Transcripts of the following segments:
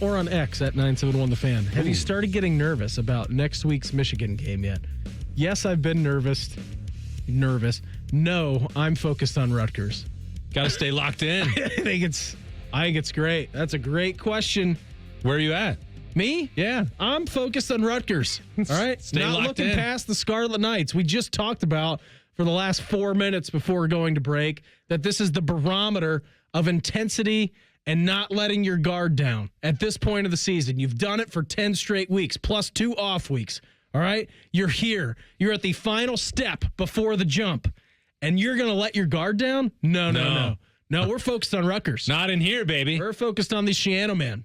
or on X at 971 The Fan. Have you started getting nervous about next week's Michigan game yet? Yes, I've been nervous. No, I'm focused on Rutgers. Got to stay locked in. I think it's great. That's a great question. Where are you at? Me? Yeah. I'm focused on Rutgers. All right? Stay Not locked looking in. past the Scarlet Knights. We just talked about for the last 4 minutes before going to break that this is the barometer of intensity and not letting your guard down at this point of the season. You've done it for 10 straight weeks, plus 2 off weeks. All right? You're here. You're at the final step before the jump, and you're going to let your guard down? No. No, we're focused on Rutgers. Not in here, baby. We're focused on the Shiano man.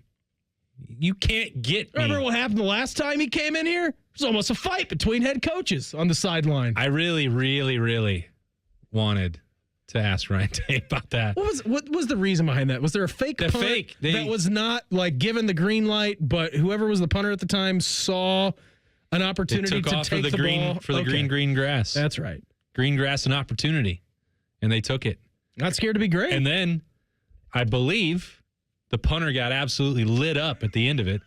You can't get me. Remember what happened the last time he came in here? It was almost a fight between head coaches on the sideline. I really, really, really wanted to ask Ryan Day about that. What was the reason behind that? Was there a fake punt that was not like given the green light, but whoever was the punter at the time saw an opportunity to take the ball for the green grass? That's right. Green grass and opportunity, and they took it. Not scared to be great. And then I believe the punter got absolutely lit up at the end of it,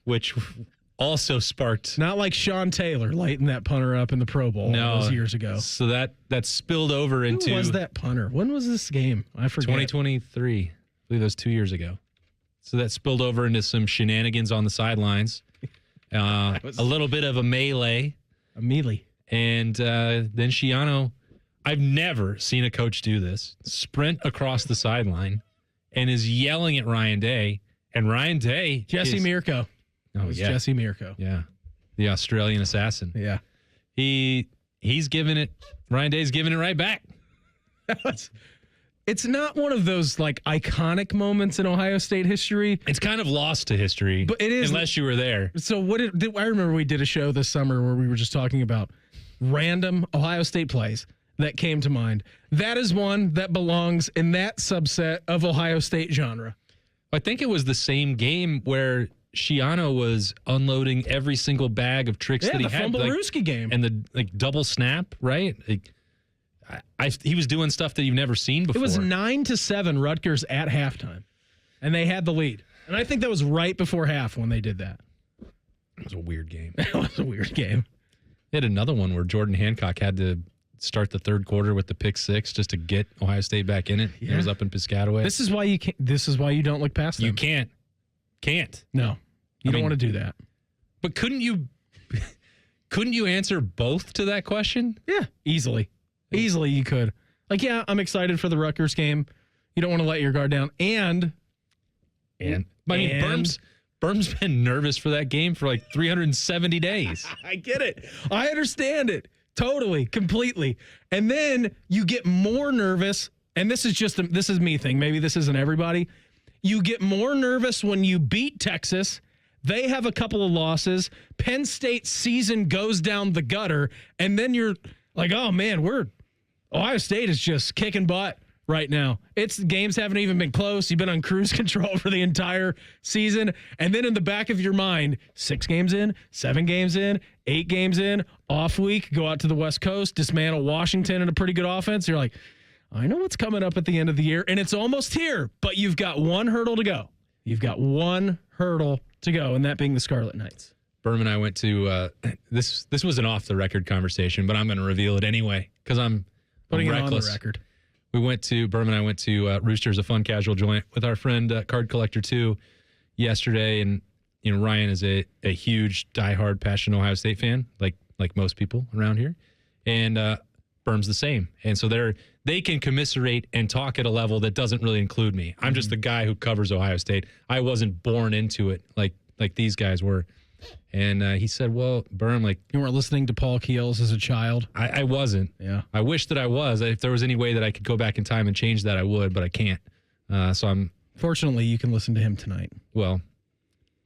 which also sparked. Not like Sean Taylor lighting that punter up in the Pro Bowl those years ago. So that spilled over into. Who was that punter? When was this game? I forget. 2023. I believe that was 2 years ago. So that spilled over into some shenanigans on the sidelines. A little bit of a melee. A melee. And then Shiano, I've never seen a coach do this, sprint across the sideline and is yelling at Ryan Day. And Ryan Day. Jesse Mirko. Oh, yeah. Jesse Mirko. Yeah. The Australian assassin. Yeah. He's giving it, Ryan Day's giving it right back. It's not one of those like iconic moments in Ohio State history. It's kind of lost to history. But it is. Unless you were there. So I remember we did a show this summer where we were just talking about random Ohio State plays that came to mind. That is one that belongs in that subset of Ohio State genre. I think it was the same game where Shiano was unloading every single bag of tricks that he had. The Fumblerooski game. And the double snap, right? He was doing stuff that you've never seen before. It was 9-7 Rutgers at halftime, and they had the lead. And I think that was right before half when they did that. It was a weird game. It was a weird game. They had another one where Jordan Hancock had to start the third quarter with the pick six just to get Ohio State back in it. Yeah. It was up in Piscataway. This is why you can't. This is why you don't look past them. You can't. No, you don't want to do that. But couldn't you answer both to that question? Yeah, easily you could. Like, yeah, I'm excited for the Rutgers game. You don't want to let your guard down, and Berm's been nervous for that game for like 370 days. I get it. I understand it. Totally, completely. And then you get more nervous, and this is me thing. Maybe this isn't everybody. You get more nervous when you beat Texas. They have a couple of losses. Penn State's season goes down the gutter, and then you're like, oh man, Ohio State is just kicking butt right now. Games haven't even been close. You've been on cruise control for the entire season. And then in the back of your mind, 6 games in, 7 games in, 8 games in, off week, go out to the West Coast, dismantle Washington in a pretty good offense. You're like, I know what's coming up at the end of the year, and it's almost here, but you've got one hurdle to go. And that being the Scarlet Knights. Berm and I went to, this was an off-the-record conversation, but I'm going to reveal it anyway because I'm putting it reckless. On the record. Berm and I went to Roosters, a fun casual joint with our friend Card Collector 2 yesterday, and Ryan is a huge, diehard, passionate Ohio State fan, like most people around here, and Berm's the same, and so they can commiserate and talk at a level that doesn't really include me. I'm just the guy who covers Ohio State. I wasn't born into it like these guys were. And he said, well, Berm, like... You weren't listening to Paul Keels as a child? I wasn't. Yeah. I wish that I was. If there was any way that I could go back in time and change that, I would, but I can't. So I'm... Fortunately, you can listen to him tonight. Well,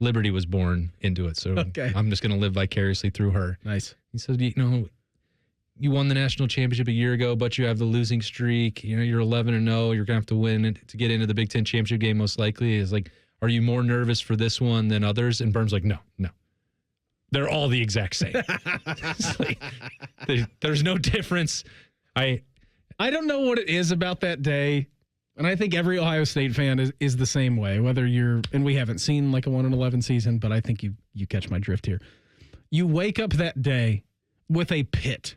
Liberty was born into it, so okay. I'm just going to live vicariously through her. Nice. He said, you won the national championship a year ago, but you have the losing streak. You're 11-0. You're going to have to win it to get into the Big Ten championship game most likely. It's like, are you more nervous for this one than others? And Berm's like, no. They're all the exact same. There's no difference. I don't know what it is about that day. And I think every Ohio State fan is the same way, whether you're, and we haven't seen like a 1-11 season, but I think you catch my drift here. You wake up that day with a pit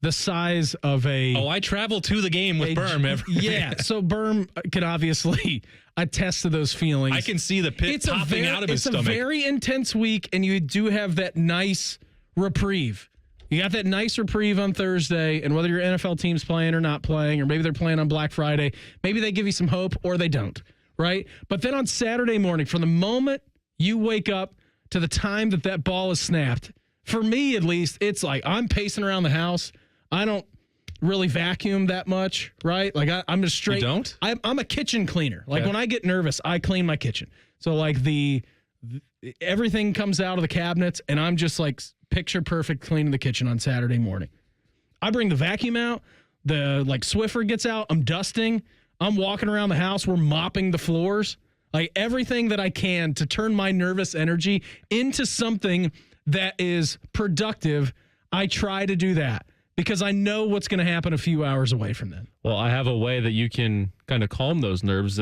the size of a... Oh, I travel to the game with Berm. Yeah, so Berm can obviously attest to those feelings. I can see the pit popping out of his stomach. It's a very intense week, and you do have that nice reprieve. You got that nice reprieve on Thursday, and whether your NFL team's playing or not playing, or maybe they're playing on Black Friday, maybe they give you some hope or they don't, right? But then on Saturday morning, from the moment you wake up to the time that ball is snapped, for me at least, it's like I'm pacing around the house. I don't really vacuum that much, right? Like I'm just straight. You don't? I'm a kitchen cleaner. Like when I get nervous, I clean my kitchen. So like everything comes out of the cabinets, and I'm just like picture perfect cleaning the kitchen on Saturday morning. I bring the vacuum out, the like Swiffer gets out, I'm dusting, I'm walking around the house, we're mopping the floors, like everything that I can to turn my nervous energy into something that is productive. I try to do that because I know what's going to happen a few hours away from then. Well, I have a way that you can kind of calm those nerves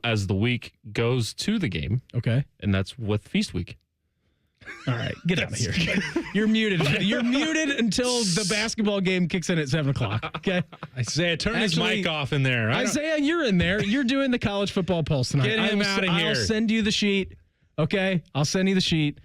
as the week goes to the game. Okay. And that's with Feast Week. All right, get out of here. You're muted. You're muted until the basketball game kicks in at 7:00. Okay. Isaiah, turn his mic off in there. Isaiah, you're in there. You're doing the college football pulse tonight. Get him out of here. I'll send you the sheet. Okay, I'll send you the sheet.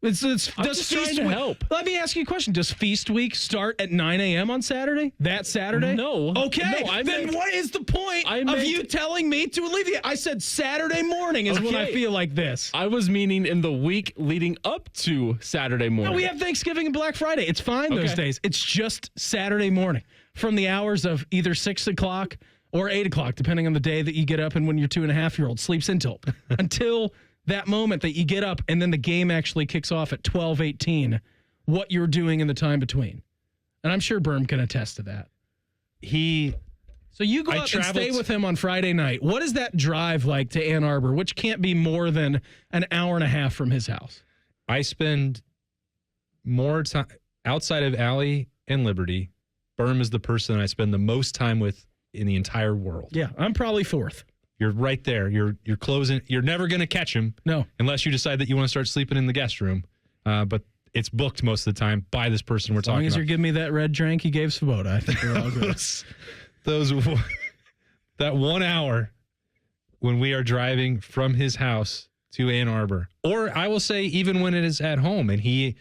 Does Feast Week help? Let me ask you a question. Does Feast Week start at 9 a.m. on Saturday? That Saturday? No. Okay. No, then what is the point of you telling me to alleviate? I said Saturday morning is when I feel like this. I was meaning in the week leading up to Saturday morning. No, we have Thanksgiving and Black Friday. It's fine those days. It's just Saturday morning from the hours of either 6 o'clock or 8 o'clock, depending on the day that you get up and when your 2.5-year-old sleeps until that moment that you get up and then the game actually kicks off at 12:18, what you're doing in the time between. And I'm sure Berm can attest to that. So you go up and stay with him on Friday night. What is that drive like to Ann Arbor, which can't be more than an hour and a half from his house? I spend more time outside of Allie and Liberty. Berm is the person I spend the most time with in the entire world. Yeah, I'm probably fourth. You're right there. You're closing. You're never going to catch him. No. Unless you decide that you want to start sleeping in the guest room. But it's booked most of the time by this person we're talking about. As long as you're giving me that red drink you gave Svoboda, I think we're all good. That 1 hour when we are driving from his house to Ann Arbor, or I will say even when it is at home and he,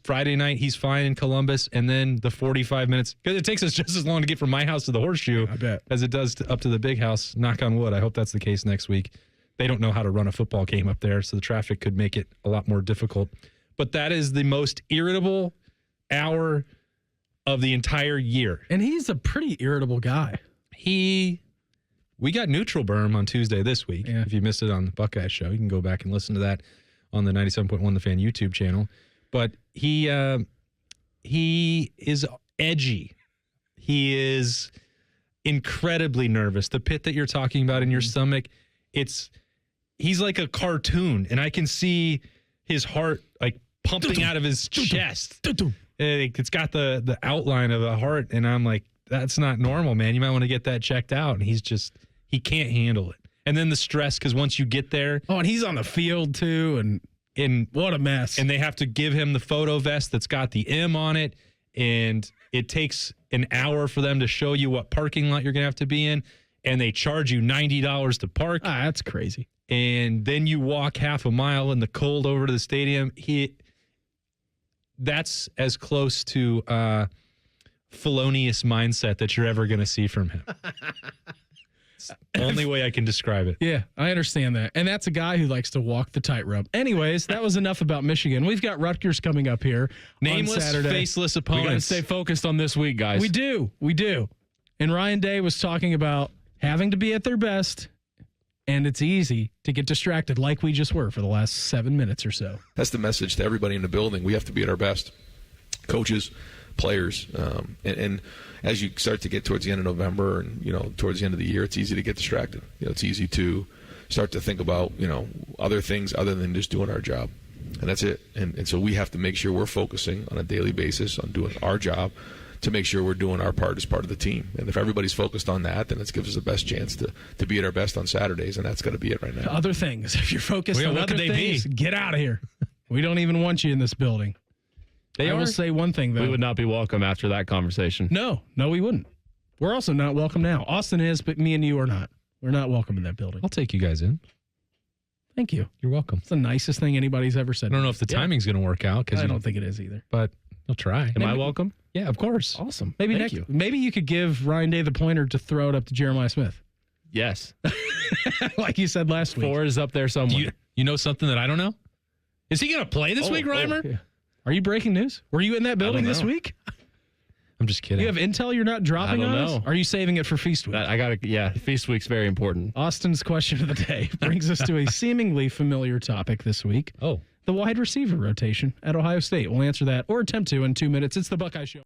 Friday night he's fine in Columbus, and then the 45 minutes, because it takes us just as long to get from my house to the Horseshoe as it does up to the big house. Knock on wood. I hope that's the case next week. They don't know how to run a football game up there, so the traffic could make it a lot more difficult. But that is the most irritable hour of the entire year. And he's a pretty irritable guy. We got neutral Berm on Tuesday this week. Yeah. If you missed it on the Buckeyes show, you can go back and listen to that on the 97.1 The Fan YouTube channel. But he is edgy. He is incredibly nervous. The pit that you're talking about in your stomach, he's like a cartoon, and I can see his heart like pumping out of his chest. It's got the outline of a heart, and I'm like, that's not normal, man. You might want to get that checked out. And he can't handle it. And then the stress, because once you get there. Oh, and he's on the field too, and what a mess. And they have to give him the photo vest that's got the M on it. And it takes an hour for them to show you what parking lot you're going to have to be in. And they charge you $90 to park. That's crazy. And then you walk half a mile in the cold over to the stadium. That's as close to felonious mindset that you're ever going to see from him. Only way I can describe it. Yeah, I understand that. And that's a guy who likes to walk the tightrope. Anyways, that was enough about Michigan. We've got Rutgers coming up here Nameless, on Saturday. faceless opponents. We got to stay focused on this week, guys. We do. And Ryan Day was talking about having to be at their best, and it's easy to get distracted like we just were for the last 7 minutes or so. That's the message to everybody in the building. We have to be at our best. Coaches, players, and as you start to get towards the end of November and towards the end of the year, it's easy to get distracted. It's easy to start to think about other things other than just doing our job, and that's it. And so we have to make sure we're focusing on a daily basis on doing our job to make sure we're doing our part as part of the team. And if everybody's focused on that, then it gives us the best chance to be at our best on Saturdays, and that's got to be it right now. Other things. If you're focused Well, on what other could they things, be? get out of here. We don't even want you in this building. I will say one thing, though. We would not be welcome after that conversation. No, we wouldn't. We're also not welcome now. Austin is, but me and you are not. We're not welcome in that building. I'll take you guys in. Thank you. You're welcome. It's the nicest thing anybody's ever said. I don't know if the timing's going to work out I don't think it is either. but I'll try. Am I welcome? Yeah, of course. Awesome. Maybe Thank next. you. Maybe you could give Ryan Day the pointer to throw it up to Jeremiah Smith, Yes. like you said last week. 4 is up there somewhere. You know something that I don't know? Is he going to play this week, Reimer? Yeah. Are you breaking news? Were you in that building this know. week? I'm just kidding. You have intel you're not dropping I don't on us? know. Are you saving it for Feast Week? I got to, Feast Week's very important. Austin's question of the day brings us to a seemingly familiar topic this week. Oh. The wide receiver rotation at Ohio State. We'll answer that or attempt to in 2 minutes. It's the Buckeye Show.